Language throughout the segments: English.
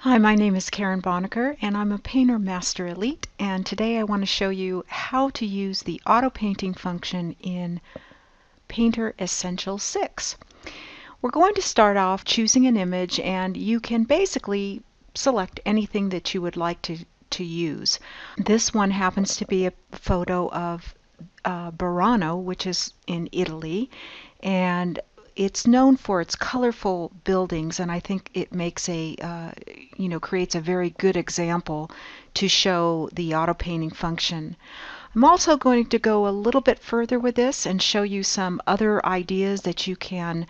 Hi, my name is Karen Bonacker and I'm a Painter Master Elite, and today I want to show you how to use the auto painting function in Painter Essential 6. We're going to start off choosing an image, and you can basically select anything that you would like to use. This one happens to be a photo of Burano, which is in Italy, and it's known for its colorful buildings, and I think it makes creates a very good example to show the auto painting function. I'm also going to go a little bit further with this and show you some other ideas that you can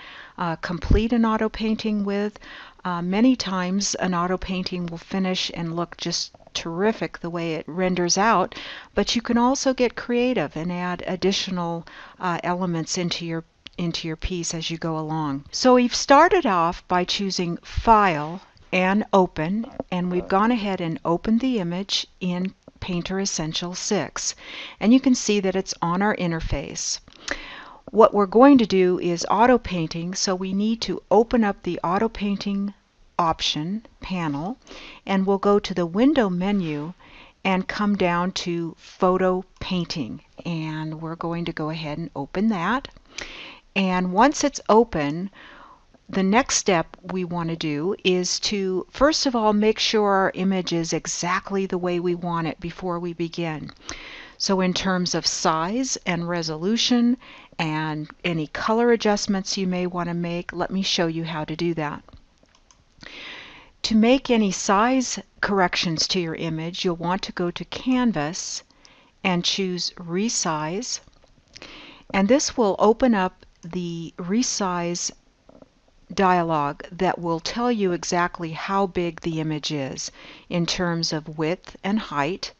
complete an auto painting with. Many times an auto painting will finish and look just terrific the way it renders out, but you can also get creative and add additional elements into your piece as you go along. So we've started off by choosing File and Open, and we've gone ahead and opened the image in Painter Essential 6, and you can see that it's on our interface. What we're going to do is auto painting, so we need to open up the auto painting option panel, and we'll go to the window menu and come down to photo painting, and we're going to go ahead and open that. And once it's open, the next step we want to do is to first of all make sure our image is exactly the way we want it before we begin. So in terms of size and resolution and any color adjustments you may want to make, let me show you how to do that. To make any size corrections to your image, you'll want to go to Canvas and choose Resize, and this will open up the Resize dialog that will tell you exactly how big the image is in terms of width and height,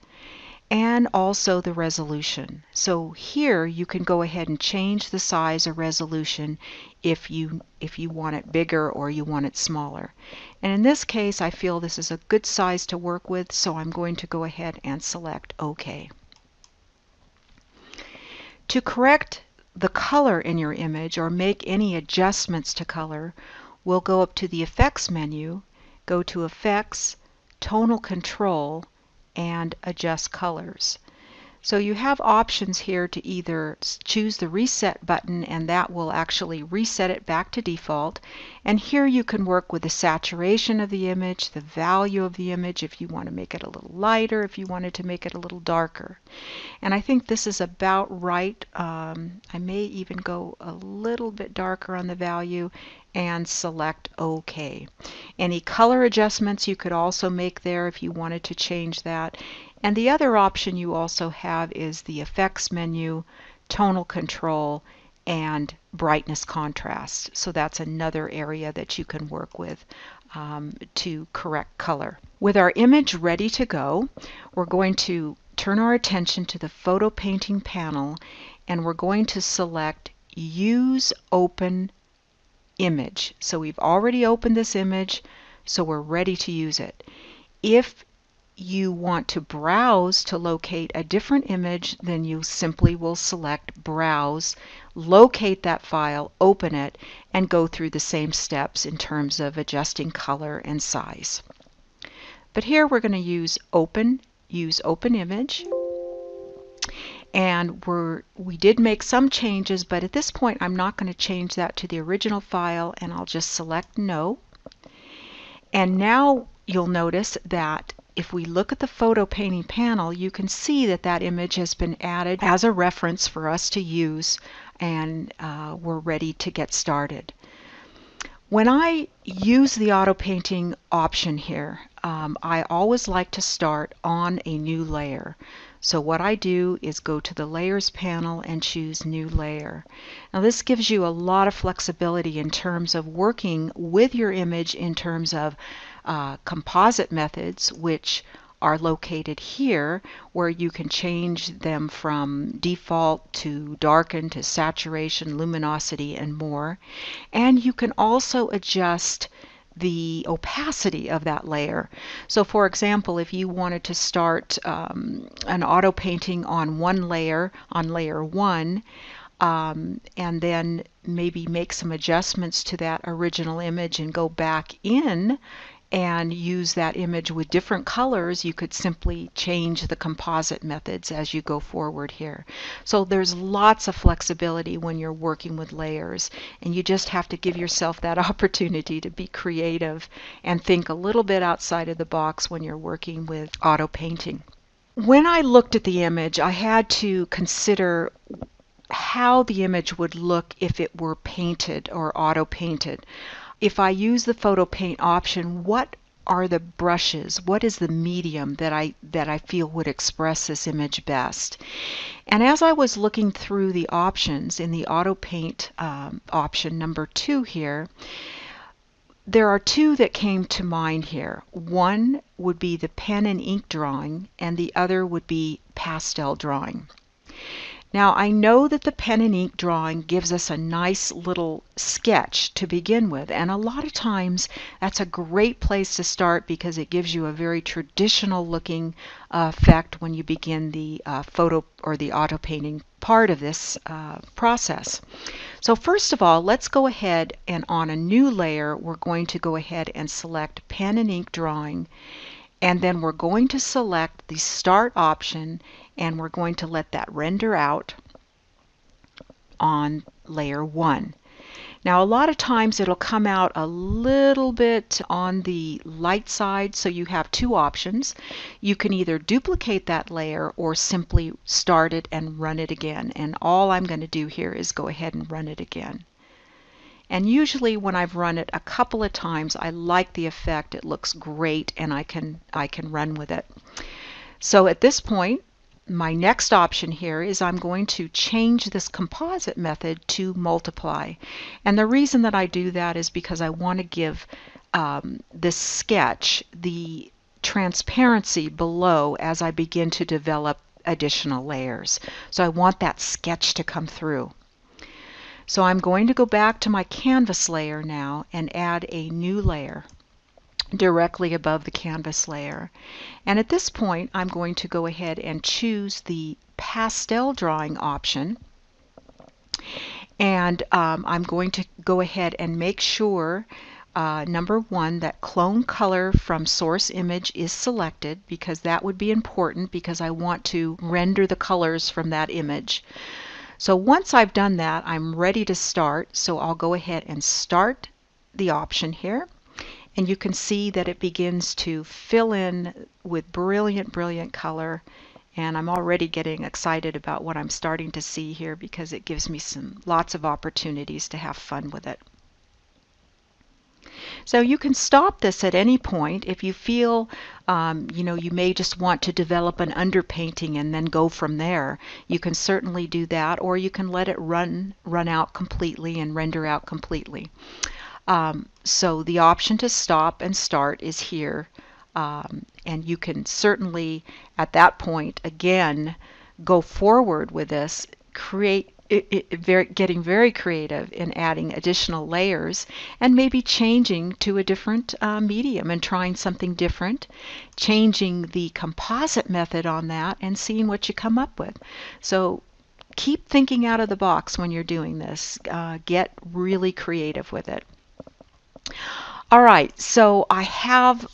and also the resolution. So here you can go ahead and change the size or resolution if you want it bigger or you want it smaller. And in this case, I feel this is a good size to work with, so I'm going to go ahead and select OK. To correct the color in your image or make any adjustments to color, we'll go up to the Effects menu, go to Effects, Tonal Control, and Adjust Colors. So you have options here to either choose the Reset button, and that will actually reset it back to default. And here you can work with the saturation of the image, the value of the image, if you want to make it a little lighter, if you wanted to make it a little darker. And I think this is about right. I may even go a little bit darker on the value and select OK. Any color adjustments you could also make there if you wanted to change that. And the other option you also have is the Effects menu, Tonal Control, and Brightness Contrast. So that's another area that you can work with to correct color. With our image ready to go, we're going to turn our attention to the Photo Painting panel, and we're going to select Use Open Image. So we've already opened this image, so we're ready to use it. If you want to browse to locate a different image, then you simply will select Browse, locate that file, open it, and go through the same steps in terms of adjusting color and size. But here we're going to use Open Image, and we did make some changes, but at this point I'm not going to change that to the original file, and I'll just select No. And now you'll notice that if we look at the photo painting panel, you can see that that image has been added as a reference for us to use, and we're ready to get started. When I use the auto painting option here, I always like to start on a new layer. So what I do is go to the Layers panel and choose New Layer. Now this gives you a lot of flexibility in terms of working with your image in terms of composite methods, which are located here, where you can change them from default to darken to saturation, luminosity, and more. And you can also adjust the opacity of that layer. So for example, if you wanted to start an auto painting on one layer, on layer 1, and then maybe make some adjustments to that original image and go back in and use that image with different colors, you could simply change the composite methods as you go forward here. So there's lots of flexibility when you're working with layers, and you just have to give yourself that opportunity to be creative and think a little bit outside of the box when you're working with auto painting. When I looked at the image, I had to consider how the image would look if it were painted or auto painted. If I use the photo paint option, what are the brushes? What is the medium that I feel would express this image best? And as I was looking through the options in the auto paint option number 2 here, there are 2 that came to mind here. One would be the pen and ink drawing, and the other would be pastel drawing. Now I know that the pen and ink drawing gives us a nice little sketch to begin with, and a lot of times that's a great place to start because it gives you a very traditional looking effect when you begin the photo or the auto painting part of this process. So first of all, let's go ahead and on a new layer we're going to go ahead and select pen and ink drawing, and then we're going to select the start option, and we're going to let that render out on layer 1. Now a lot of times it'll come out a little bit on the light side, so you have 2 options. You can either duplicate that layer or simply start it and run it again, and all I'm going to do here is go ahead and run it again. And usually when I've run it a couple of times, I like the effect. It looks great, and I can run with it. So at this point, my next option here is I'm going to change this composite method to multiply. And the reason that I do that is because I want to give this sketch the transparency below as I begin to develop additional layers. So I want that sketch to come through. So I'm going to go back to my canvas layer now and add a new layer directly above the canvas layer. And at this point I'm going to go ahead and choose the pastel drawing option, and I'm going to go ahead and make sure number 1 that clone color from source image is selected, because that would be important because I want to render the colors from that image. So once I've done that, I'm ready to start, so I'll go ahead and start the option here. And you can see that it begins to fill in with brilliant color, and I'm already getting excited about what I'm starting to see here because it gives me lots of opportunities to have fun with it. So you can stop this at any point if you feel you may just want to develop an underpainting and then go from there. You can certainly do that, or you can let it run out completely and render out completely. So the option to stop and start is here, and you can certainly at that point again go forward with this, getting very creative in adding additional layers and maybe changing to a different medium and trying something different, changing the composite method on that and seeing what you come up with. So keep thinking out of the box when you're doing this. Get really creative with it. Alright, so I have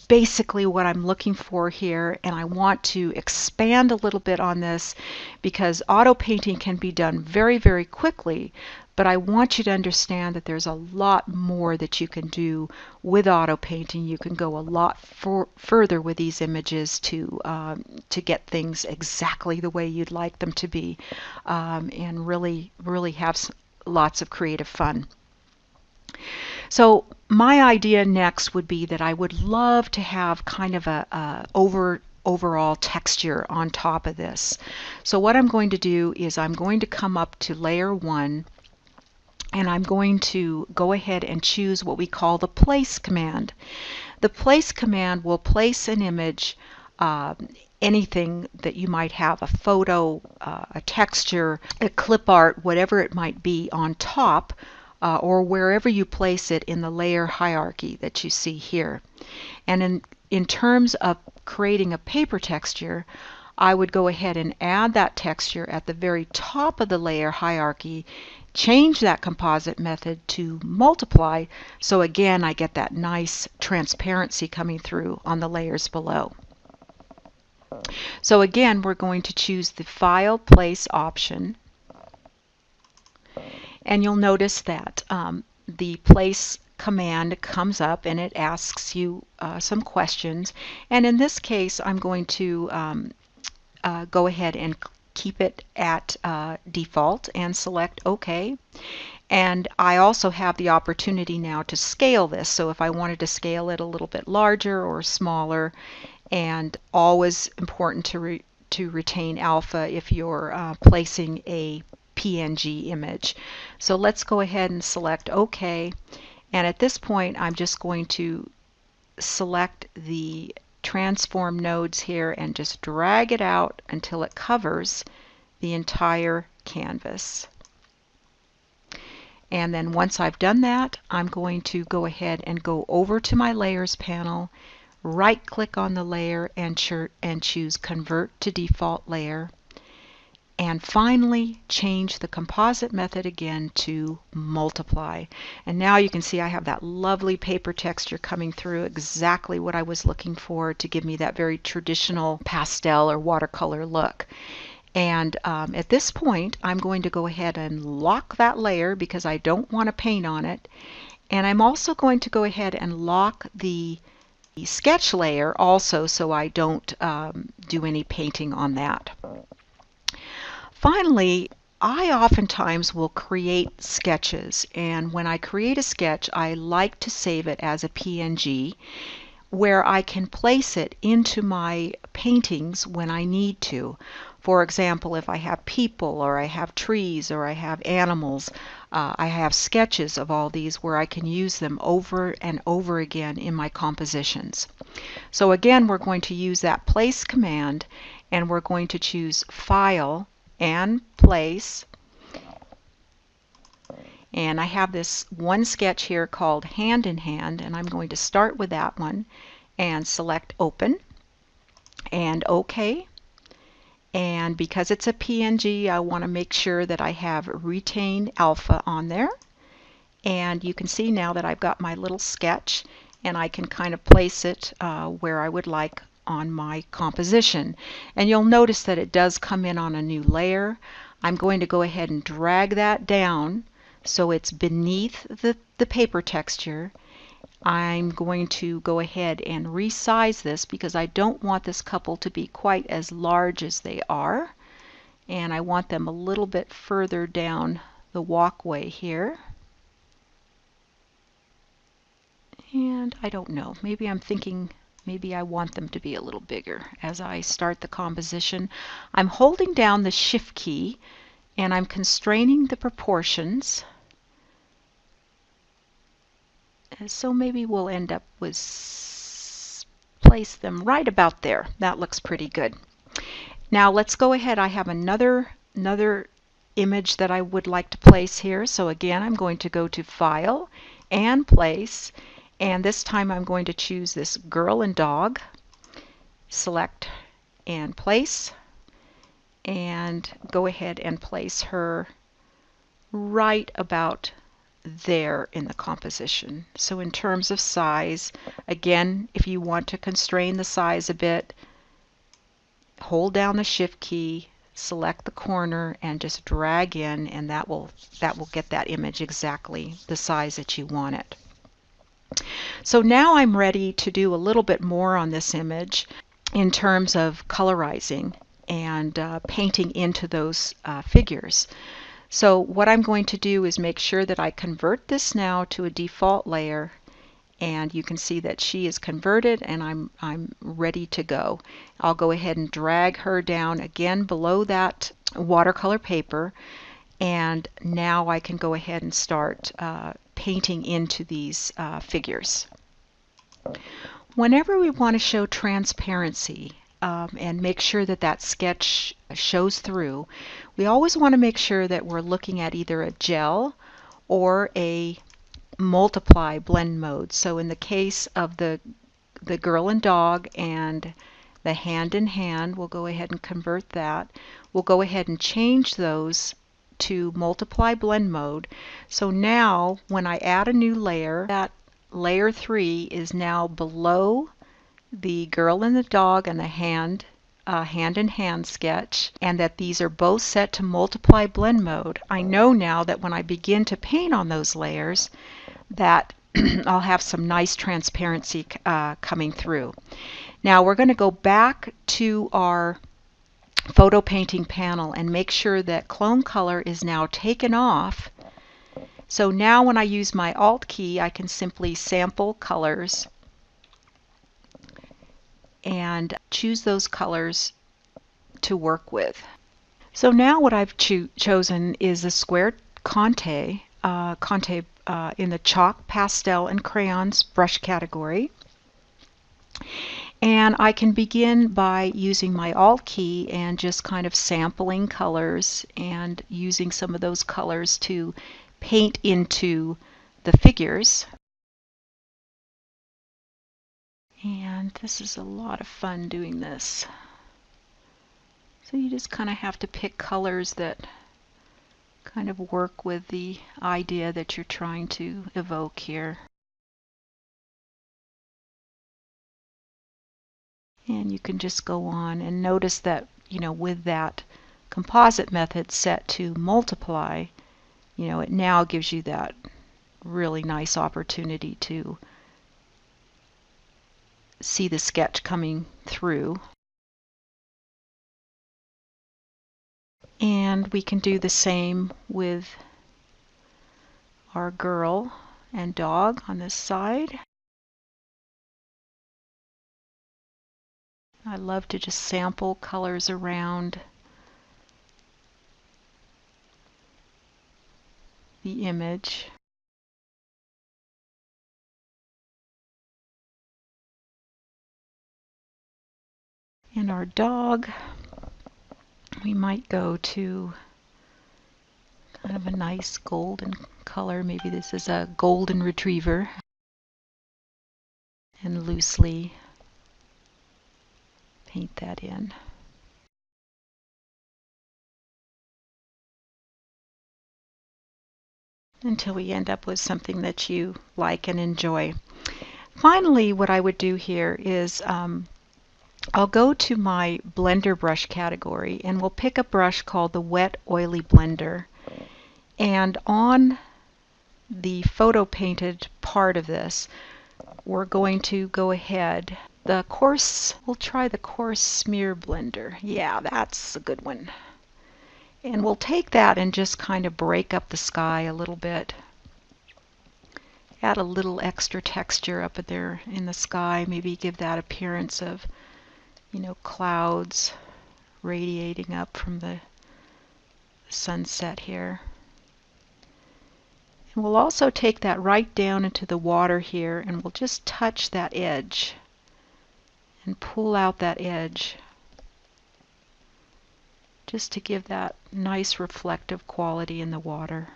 basically what I'm looking for here, and I want to expand a little bit on this because auto painting can be done very quickly, but I want you to understand that there's a lot more that you can do with auto painting. You can go a lot further with these images to get things exactly the way you'd like them to be, and really have lots of creative fun. So my idea next would be that I would love to have kind of a overall texture on top of this. So what I'm going to do is I'm going to come up to layer 1, and I'm going to go ahead and choose what we call the place command. The place command will place an image, anything that you might have, a photo, a texture, a clip art, whatever it might be, on top or wherever you place it in the layer hierarchy that you see here. And in terms of creating a paper texture, I would go ahead and add that texture at the very top of the layer hierarchy, change that composite method to multiply, so again I get that nice transparency coming through on the layers below. So again, we're going to choose the File Place option, and you'll notice that the Place command comes up and it asks you some questions, and in this case I'm going to go ahead and keep it at default and select OK. And I also have the opportunity now to scale this, so if I wanted to scale it a little bit larger or smaller, and always important to retain alpha if you're placing a PNG image. So let's go ahead and select OK, and at this point I'm just going to select the transform nodes here and just drag it out until it covers the entire canvas. And then once I've done that, I'm going to go ahead and go over to my Layers panel, right click on the layer and choose Convert to Default Layer, and finally change the composite method again to multiply. And now you can see I have that lovely paper texture coming through, exactly what I was looking for to give me that very traditional pastel or watercolor look. And at this point I'm going to go ahead and lock that layer because I don't want to paint on it. And I'm also going to go ahead and lock the sketch layer also, so I don't do any painting on that. Finally, I oftentimes will create sketches, and when I create a sketch I like to save it as a PNG where I can place it into my paintings when I need to. For example, if I have people, or I have trees, or I have animals, I have sketches of all these where I can use them over and over again in my compositions. So again, we're going to use that Place command, and we're going to choose File and Place. And I have this one sketch here called Hand in Hand, and I'm going to start with that one and select Open and OK. And because it's a PNG, I want to make sure that I have Retain Alpha on there. And you can see now that I've got my little sketch, and I can kind of place it where I would like on my composition. And you'll notice that it does come in on a new layer. I'm going to go ahead and drag that down so it's beneath the paper texture. I'm going to go ahead and resize this because I don't want this couple to be quite as large as they are, and I want them a little bit further down the walkway here. And I don't know, maybe I'm thinking maybe I want them to be a little bigger. As I start the composition, I'm holding down the Shift key and I'm constraining the proportions. So maybe we'll end up with place them right about there. That looks pretty good. Now let's go ahead. I have another image that I would like to place here. So again, I'm going to go to File and Place, and this time I'm going to choose this girl and dog, select and place, and go ahead and place her right about there in the composition. So in terms of size, again, if you want to constrain the size a bit, hold down the Shift key, select the corner, and just drag in, and that will get that image exactly the size that you want it. So now I'm ready to do a little bit more on this image in terms of colorizing and painting into those figures. So what I'm going to do is make sure that I convert this now to a default layer, and you can see that she is converted and I'm ready to go. I'll go ahead and drag her down again below that watercolor paper, and now I can go ahead and start painting into these figures. Whenever we want to show transparency and make sure that that sketch shows through, we always want to make sure that we're looking at either a gel or a multiply blend mode. So in the case of the girl and dog and the hand in hand, we'll go ahead and convert that. We'll go ahead and change those to multiply blend mode. So now when I add a new layer, that layer 3 is now below the girl and the dog and the hand in hand sketch, and that these are both set to multiply blend mode. I know now that when I begin to paint on those layers that I'll have some nice transparency coming through. Now we're going to go back to our photo painting panel and make sure that clone color is now taken off. So now when I use my Alt key, I can simply sample colors and choose those colors to work with. So now what I've chosen is a square Conte in the chalk, pastel, and crayons brush category. And I can begin by using my Alt key and just kind of sampling colors and using some of those colors to paint into the figures. And this is a lot of fun doing this. So you just kind of have to pick colors that kind of work with the idea that you're trying to evoke here. And you can just go on and notice that, with that composite method set to multiply, it now gives you that really nice opportunity to see the sketch coming through. And we can do the same with our girl and dog on this side. I love to just sample colors around the image. And our dog, we might go to kind of a nice golden color. Maybe this is a golden retriever. And loosely paint that in. Until we end up with something that you like and enjoy. Finally, what I would do here is I'll go to my blender brush category and we'll pick a brush called the Wet Oily Blender. And on the photo painted part of this, we're going to go ahead. We'll try the coarse smear blender. Yeah, that's a good one. And we'll take that and just kind of break up the sky a little bit. Add a little extra texture up there in the sky, maybe give that appearance of, clouds radiating up from the sunset here. And we'll also take that right down into the water here and we'll just touch that edge and pull out that edge just to give that nice reflective quality in the water.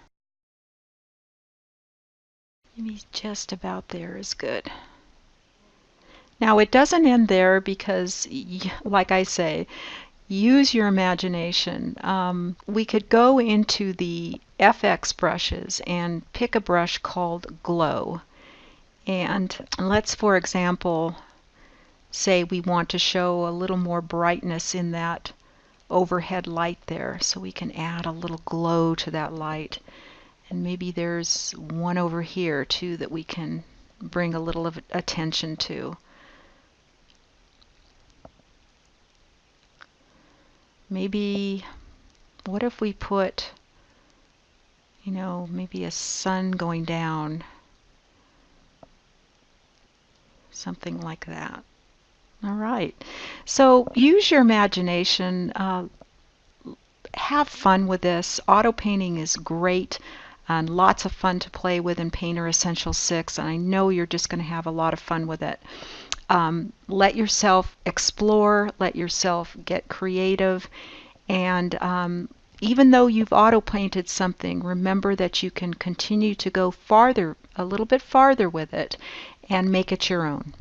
Maybe just about there is good. Now it doesn't end there because, like I say, use your imagination. We could go into the FX brushes and pick a brush called Glow. And let's, for example, say we want to show a little more brightness in that overhead light there. So we can add a little glow to that light. And maybe there's one over here too that we can bring a little of attention to. Maybe, what if we put, maybe a sun going down, something like that. All right, so use your imagination, have fun with this. Auto painting is great and lots of fun to play with in Painter Essential 6, and I know you're just going to have a lot of fun with it. Let yourself explore, let yourself get creative, and even though you've auto painted something, remember that you can continue to go farther, a little bit farther with it, and make it your own.